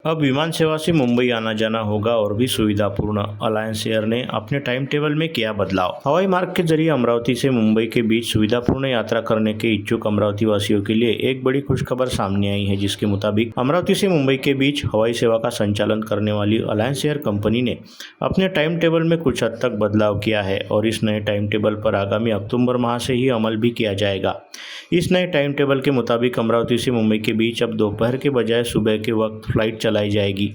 अब विमान सेवा से मुंबई आना जाना होगा और भी सुविधापूर्ण। अलायंस एयर ने अपने टाइम टेबल में किया बदलाव। हवाई मार्ग के जरिए अमरावती से मुंबई के बीच सुविधापूर्ण यात्रा करने के इच्छुक अमरावती वासियों के लिए एक बड़ी खुशखबर सामने आई है, जिसके मुताबिक अमरावती से मुंबई के बीच हवाई सेवा का संचालन करने वाली अलायंस एयर कंपनी ने अपने टाइम टेबल में कुछ हद तक बदलाव किया है और इस नए टाइम टेबल पर आगामी अक्टूबर माह से ही अमल भी किया जाएगा। इस नए टाइम टेबल के मुताबिक अमरावती से मुंबई के बीच अब दोपहर के बजाय सुबह के वक्त फ्लाइट चलाई जाएगी।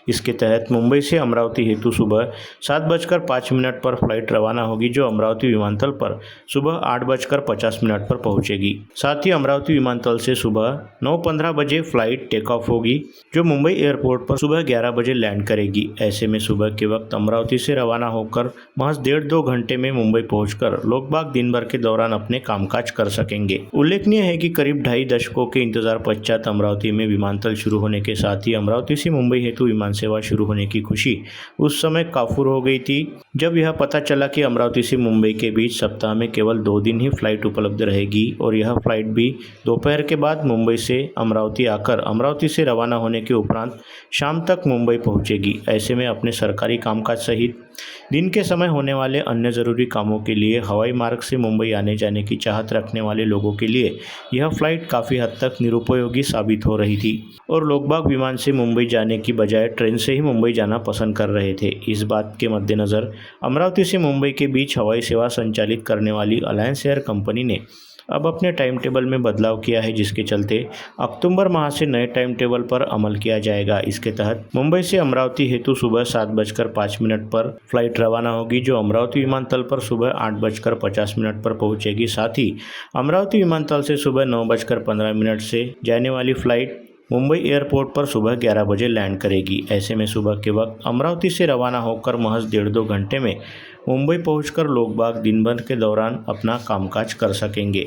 इसके तहत मुंबई से अमरावती हेतु सुबह 7:05 पर फ्लाइट रवाना होगी, जो अमरावती विमानतल पर सुबह 8:50 पर पहुंचेगी। साथ ही अमरावती विमानतल से सुबह 9:15 बजे फ्लाइट टेक ऑफ होगी, जो मुंबई एयरपोर्ट पर सुबह 11 बजे लैंड करेगी। ऐसे में सुबह के वक्त अमरावती से रवाना होकर महज 1.5-2 घंटे में मुंबई पहुंचकर लोगबाग दिन भर के दौरान अपने कामकाज कर सकेंगे। उल्लेखनीय है कि करीब 2.5 दशकों के इंतजार पश्चात अमरावती में विमानतल शुरू होने के साथ ही अमरावती से मुंबई हेतु विमान सेवा शुरू होने की खुशी उस समय काफूर हो गई थी, जब यह पता चला कि अमरावती से मुंबई के बीच सप्ताह में केवल 2 दिन ही फ्लाइट उपलब्ध रहेगी और यह फ्लाइट भी दोपहर के बाद मुंबई से अमरावती आकर अमरावती से रवाना होने के उपरांत शाम तक मुंबई पहुंचेगी। ऐसे में अपने सरकारी कामकाज सहित दिन के समय होने वाले अन्य जरूरी कामों के लिए हवाई मार्ग से मुंबई आने जाने की चाहत रखने वाले लोगों के लिए यह फ्लाइट काफ़ी हद तक निरुपयोगी साबित हो रही थी और लोगबाग विमान से मुंबई जाने की बजाय ट्रेन से ही मुंबई जाना पसंद कर रहे थे। इस बात के मद्देनज़र अमरावती से मुंबई के बीच हवाई सेवा संचालित करने वाली अलायंस एयर कंपनी ने अब अपने टाइम टेबल में बदलाव किया है, जिसके चलते अक्टूबर माह से नए टाइम टेबल पर अमल किया जाएगा। इसके तहत मुंबई से अमरावती हेतु सुबह 7:05 पर फ्लाइट रवाना होगी, जो अमरावती विमानतल पर सुबह 8:50 पर पहुंचेगी। साथ ही अमरावती विमानतल से सुबह 9:15 से जाने वाली फ्लाइट मुंबई एयरपोर्ट पर सुबह 11 बजे लैंड करेगी। ऐसे में सुबह के वक्त अमरावती से रवाना होकर महज 1.5-2 घंटे में मुंबई पहुंचकर लोगबाग दिन भर के दौरान अपना कामकाज कर सकेंगे।